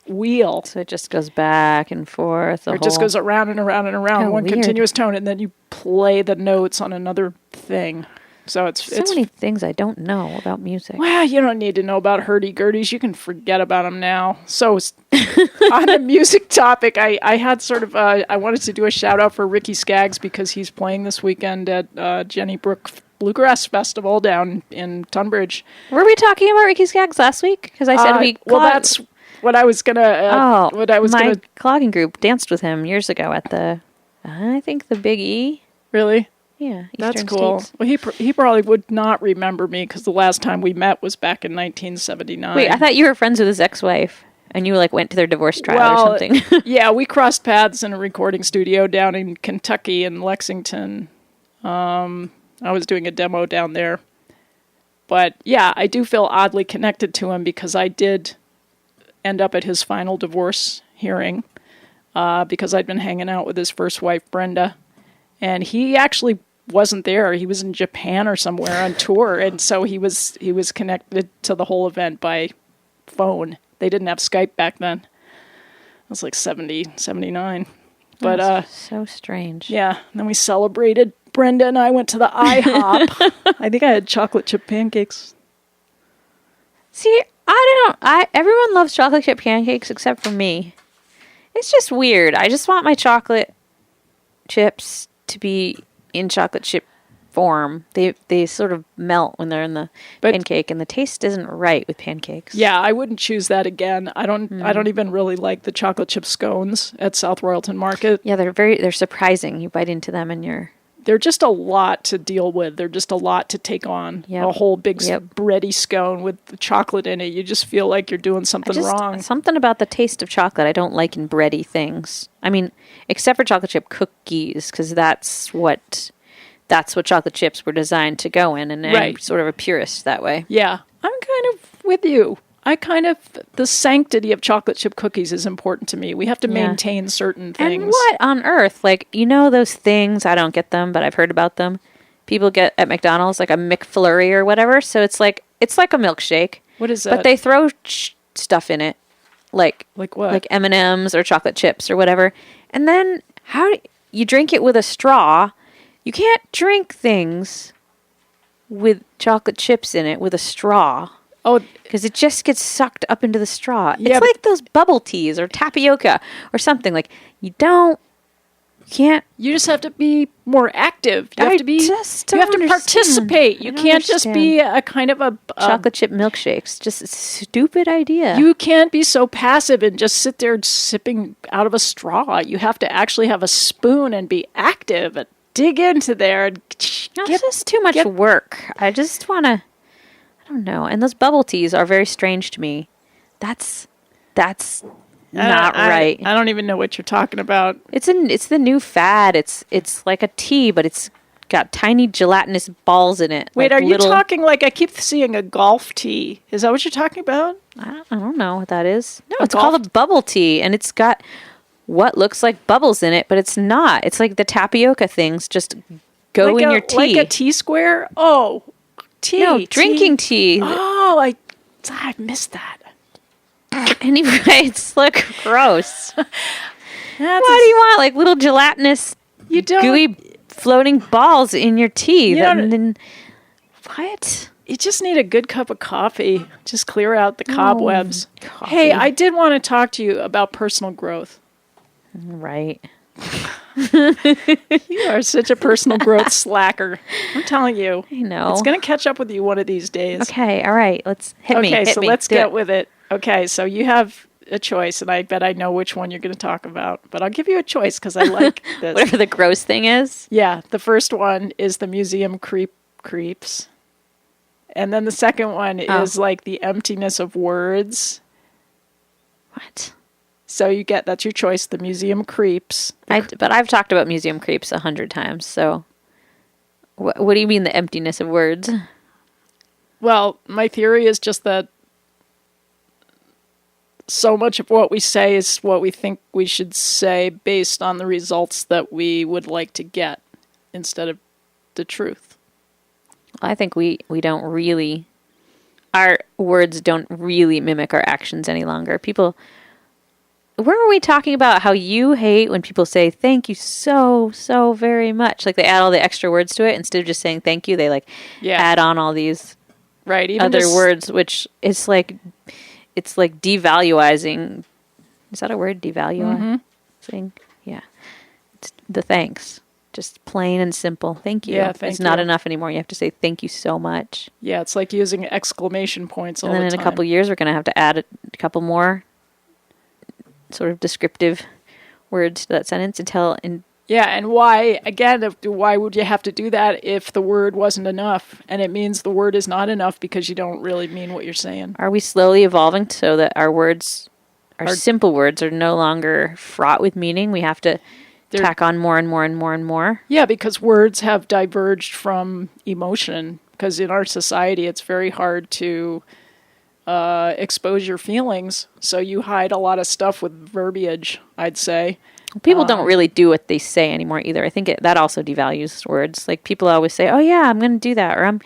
wheel. So it just goes back and forth. It just goes around and around and around, one continuous tone, and then you play the notes on another thing. So it's many things I don't know about music. Well, you don't need to know about hurdy-gurdies. You can forget about them now. So on the music topic, I had sort of I wanted to do a shout out for Ricky Skaggs because he's playing this weekend at Jenny Brook Bluegrass Festival down in Tunbridge. Were we talking about Ricky Skaggs last week? Because I said that's what I was gonna. My clogging group danced with him years ago at I think the Big E. Really? Yeah, that's cool. States. Well, he probably would not remember me because the last time we met was back in 1979. Wait, I thought you were friends with his ex-wife, and you went to their divorce trial or something. Yeah, we crossed paths in a recording studio down in Kentucky in Lexington. I was doing a demo down there, but yeah, I do feel oddly connected to him because I did end up at his final divorce hearing because I'd been hanging out with his first wife, Brenda, and he actually wasn't there. He was in Japan or somewhere on tour, and so he was connected to the whole event by phone. They didn't have Skype back then. It was like 70, 79. But that's so strange. Yeah, and then we celebrated. Brenda and I went to the IHOP. I think I had chocolate chip pancakes. See, everyone loves chocolate chip pancakes except for me. It's just weird. I just want my chocolate chips to be in chocolate chip form. They sort of melt when they're in the pancake, and the taste isn't right with pancakes. Yeah, I wouldn't choose that again. I don't even really like the chocolate chip scones at South Royalton Market. Yeah, they're surprising. You bite into them and they're just a lot to deal with. They're just a lot to take on. Yep. A whole big bready scone with the chocolate in it. You just feel like you're doing something wrong. Something about the taste of chocolate I don't like in bready things. I mean, except for chocolate chip cookies, because that's what chocolate chips were designed to go in, and I'm sort of a purist that way. Yeah, I'm kind of with you. The sanctity of chocolate chip cookies is important to me. We have to maintain certain things. And what on earth? Those things, I don't get them, but I've heard about them. People get at McDonald's, like a McFlurry or whatever. So it's like a milkshake. What is that? But they throw stuff in it. Like what? Like M&Ms or chocolate chips or whatever. And then you drink it with a straw. You can't drink things with chocolate chips in it with a straw. Oh, because it just gets sucked up into the straw. Yeah, it's like those bubble teas or tapioca or something. You just have to be more active. You have to participate. You can't just be a kind of a chocolate chip milkshakes. Just a stupid idea. You can't be so passive and just sit there sipping out of a straw. You have to actually have a spoon and be active and dig into there. And it's just too much work. I just want to. I don't know. And those bubble teas are very strange to me. That's not right. I don't even know what you're talking about. It's the new fad. It's like a tea, but it's got tiny gelatinous balls in it. Wait, you talking I keep seeing a golf tea? Is that what you're talking about? I don't know what that is. No, it's called a bubble tea, and it's got what looks like bubbles in it, but it's not. It's like the tapioca things just go in your tea. Like a tea square? Oh, tea. No, drinking tea. Oh, I missed that. Anyway, it's gross. What do you want? Little gelatinous, gooey, floating balls in your tea. What? You just need a good cup of coffee. Just clear out the cobwebs. Coffee. Hey, I did want to talk to you about personal growth. Right. You are such a personal growth slacker. I'm telling you. I know. It's going to catch up with you one of these days. Okay, all right. Let's hit me. Okay, so let's Do get it. with it. Okay, so you have a choice, and I bet I know which one you're going to talk about. But I'll give you a choice because I like this. Whatever the gross thing is. Yeah, the first one is the museum creeps. And then the second one is like the emptiness of words. What? So that's your choice, the museum creeps. But I've talked about museum creeps 100 times, so what do you mean the emptiness of words? Well, my theory is just that so much of what we say is what we think we should say based on the results that we would like to get instead of the truth. I think we don't really, our words don't really mimic our actions any longer. People, where were we talking about how you hate when people say thank you so very much? Like they add all the extra words to it instead of just saying thank you. They add on all these other words, which is like, it's like devaluizing. Is that a word? Devaluizing? Mm-hmm. Yeah. It's the thanks. Just plain and simple. Thank you. Yeah, it's not enough anymore. You have to say thank you so much. Yeah, it's like using exclamation points all the time. And then in a couple years, we're going to have to add a couple more sort of descriptive words to that sentence Yeah, and why would you have to do that if the word wasn't enough? And it means the word is not enough because you don't really mean what you're saying. Are we slowly evolving so that our words, our simple words, are no longer fraught with meaning? We have to tack on more and more and more and more. Yeah, because words have diverged from emotion. Because in our society, it's very hard to expose your feelings. So you hide a lot of stuff with verbiage, I'd say. People don't really do what they say anymore either. I think that also devalues words. Like people always say, "Oh yeah, I'm going to do that," or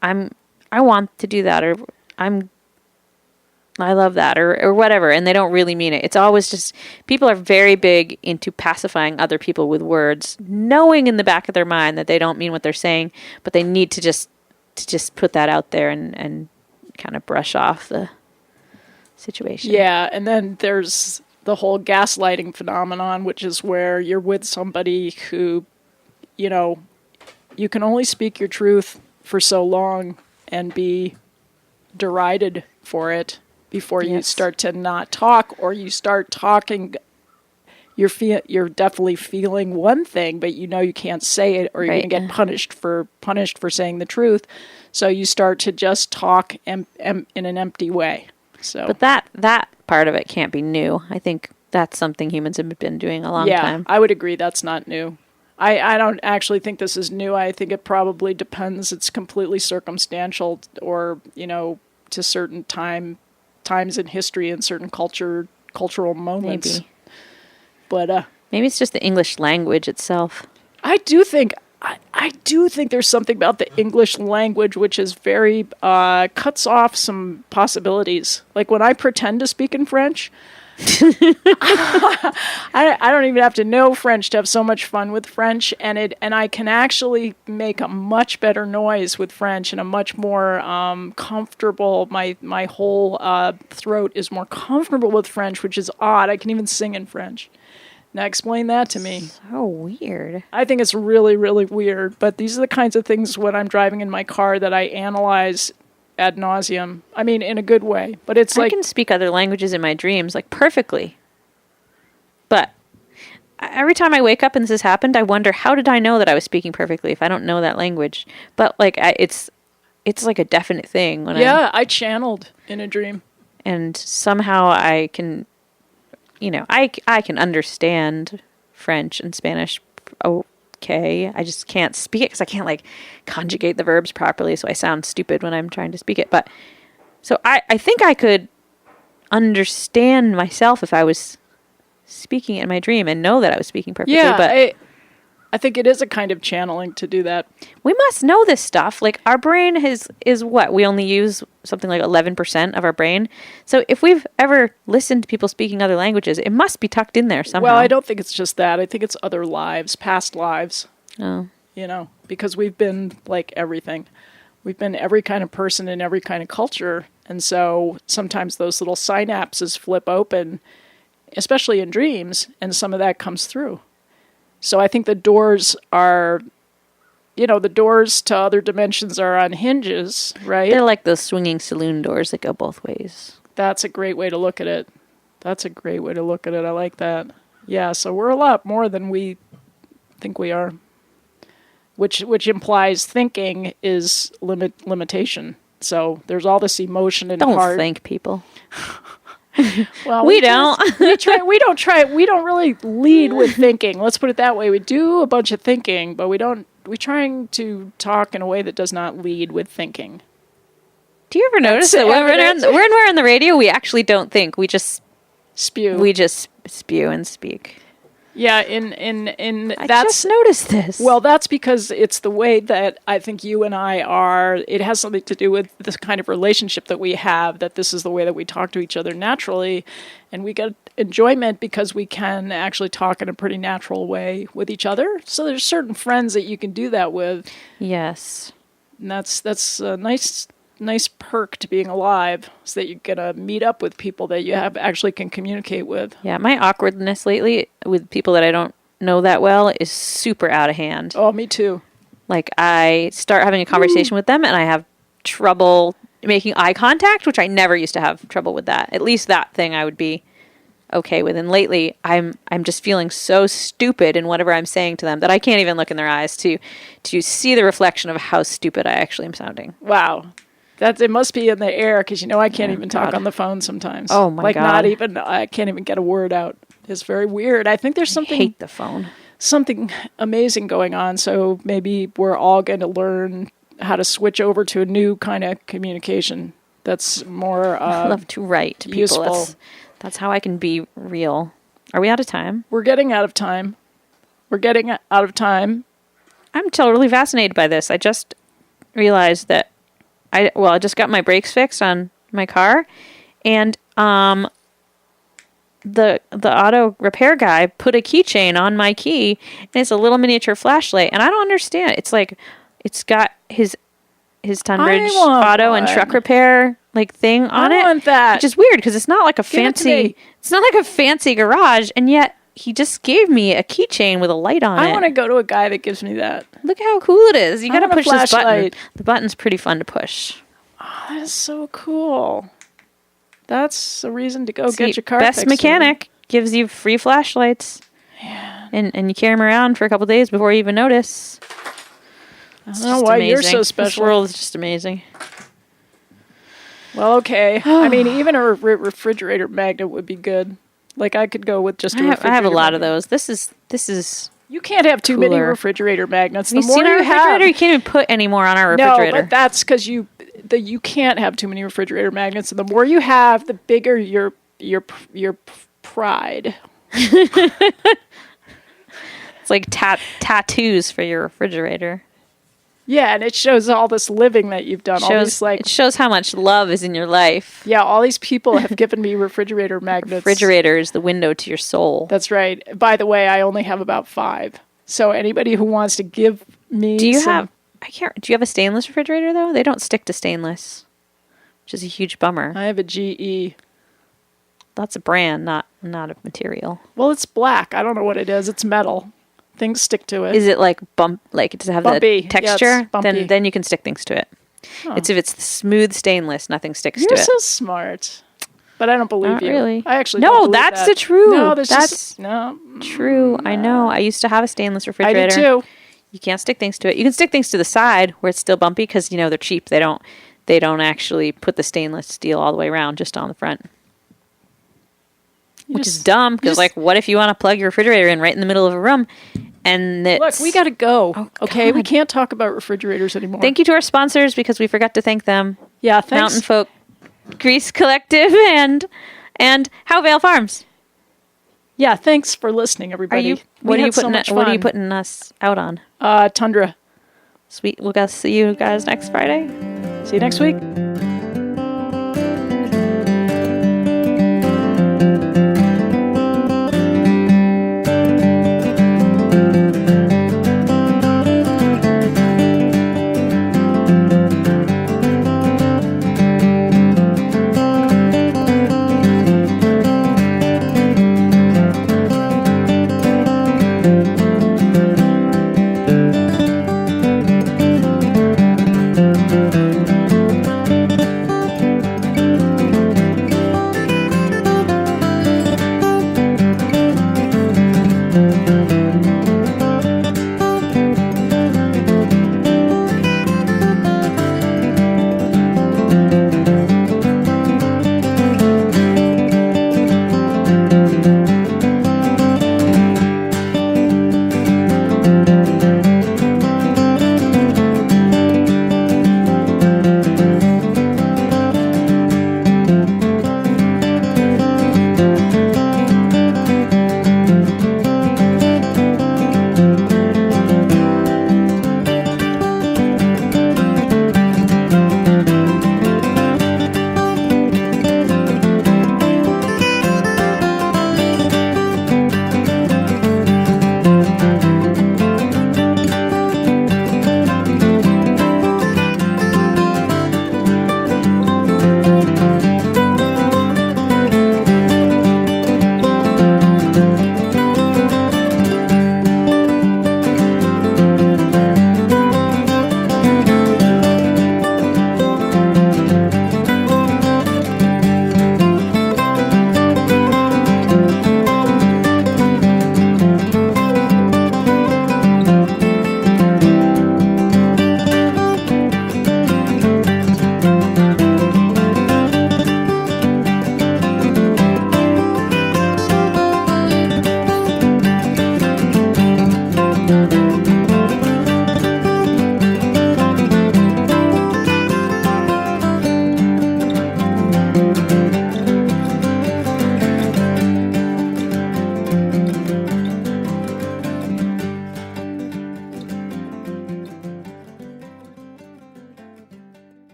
I want to do that," or I love that, or whatever, and they don't really mean it. It's always just, people are very big into pacifying other people with words, knowing in the back of their mind that they don't mean what they're saying, but they need to just put that out there and kind of brush off the situation. Yeah, and then there's the whole gaslighting phenomenon, which is where you're with somebody who, you can only speak your truth for so long and be derided for it before you start to not talk, or you start talking. You're definitely feeling one thing, but you can't say it, or you're going to get punished for saying the truth. So you start to just talk in an empty way. So, but that part of it can't be new. I think that's something humans have been doing a long time. Yeah, I would agree. That's not new. I don't actually think this is new. I think it probably depends. It's completely circumstantial, or to certain times in history and certain cultural moments. Maybe. But maybe it's just the English language itself. I do think there's something about the English language which is very cuts off some possibilities. Like when I pretend to speak in French, I don't even have to know French to have so much fun with French, and I can actually make a much better noise with French and a much more comfortable. My whole throat is more comfortable with French, which is odd. I can even sing in French. Now explain that to me. So weird. I think it's really, really weird. But these are the kinds of things when I'm driving in my car that I analyze ad nauseum. I mean, in a good way. But it's I can speak other languages in my dreams, perfectly. But every time I wake up and this has happened, I wonder, how did I know that I was speaking perfectly if I don't know that language? But it's like a definite thing. I channeled in a dream. And somehow I can, I can understand French and Spanish okay. I just can't speak it because I can't conjugate the verbs properly, so I sound stupid when I'm trying to speak it. But so I think I could understand myself if I was speaking it in my dream and know that I was speaking perfectly. Yeah, but I think it is a kind of channeling to do that. We must know this stuff. Our brain is what? We only use something like 11% of our brain. So if we've ever listened to people speaking other languages, it must be tucked in there somehow. Well, I don't think it's just that. I think it's other lives, past lives. Oh. Because we've been like everything. We've been every kind of person in every kind of culture. And so sometimes those little synapses flip open, especially in dreams, and some of that comes through. So I think the doors are, the doors to other dimensions are on hinges, right? They're like those swinging saloon doors that go both ways. That's a great way to look at it. I like that. Yeah, so we're a lot more than we think we are. Which implies thinking is limitation. So there's all this emotion in the heart. Don't think, people. Well, we don't. We don't really lead with thinking. Let's put it that way. We do a bunch of thinking, but we're trying to talk in a way that does not lead with thinking. Do you ever notice that when we're on the radio, we actually don't think. We just spew. We just spew and speak. Yeah, I just noticed this. Well, that's because it's the way that I think you and I are. It has something to do with this kind of relationship that we have, that this is the way that we talk to each other naturally, and we get enjoyment because we can actually talk in a pretty natural way with each other. So there's certain friends that you can do that with. Yes. And that's a nice perk to being alive, so that you're gonna meet up with people that you actually can communicate with. Yeah, my awkwardness lately with people that I don't know that well is super out of hand. Oh, me too. Like, I start having a conversation with them and I have trouble making eye contact, which I never used to have trouble with that. At least that thing I would be okay with. And lately I'm just feeling so stupid in whatever I'm saying to them that I can't even look in their eyes to see the reflection of how stupid I actually am sounding. Wow. It must be in the air, because I can't even talk on the phone sometimes. Oh my God! I can't even get a word out. It's very weird. I think there's something. I hate the phone. Something amazing going on. So maybe we're all going to learn how to switch over to a new kind of communication that's more. I love to write to useful. People. That's how I can be real. Are we out of time? We're getting out of time. I'm totally fascinated by this. I just realized that. I just got my brakes fixed on my car, and the auto repair guy put a keychain on my key, and it's a little miniature flashlight, and I don't understand. It's like it's got his Tunbridge auto and truck repair thing on it. I want that. Which is weird because it's not like a fancy garage, and yet he just gave me a keychain with a light on it. I want to go to a guy that gives me that. Look how cool it is. You got to push this button. The button's pretty fun to push. Oh, that is so cool. That's a reason to go get your car fixed. Best mechanic gives you free flashlights. Yeah. And you carry them around for a couple days before you even notice. I don't know why you're so special. This world is just amazing. Well, okay. I mean, even a refrigerator magnet would be good. I could go with just a refrigerator. I have a lot of those. This is. You can't have too many refrigerator magnets. Have you seen our refrigerator? You can't even put any more on our refrigerator. No, but that's because you can't have too many refrigerator magnets. And the more you have, the bigger your pride. It's like tattoos for your refrigerator. Yeah, and it shows all this living that you've done. It shows how much love is in your life. Yeah, all these people have given me refrigerator magnets. Refrigerator is the window to your soul. That's right. By the way, I only have about 5. So anybody who wants to give me Do you have a stainless refrigerator, though? They don't stick to stainless, which is a huge bummer. I have a GE. That's a brand, not a material. Well, it's black. I don't know what it is. It's metal. Things stick to it. Is it does it have bumpy. The texture? Yeah, it's bumpy. Then you can stick things to it. Oh. It's if it's smooth stainless, nothing sticks to it. You're so smart. But I don't believe Not you. Really. I actually don't believe that's that. the truth. No, that's true. I know. I used to have a stainless refrigerator. I do too. You can't stick things to it. You can stick things to the side where it's still bumpy because they're cheap. They don't actually put the stainless steel all the way around, just on the front. Which is dumb because what if you want to plug your refrigerator in right in the middle of a room? And look, we got to go. Okay, we can't talk about refrigerators anymore. Thank you to our sponsors because we forgot to thank them. Yeah, thanks. Mountain Folk Grease Collective and Howe Farms. Yeah, thanks for listening, everybody. What are you putting us out on? Tundra. Sweet. We'll see you guys next Friday. See you next week.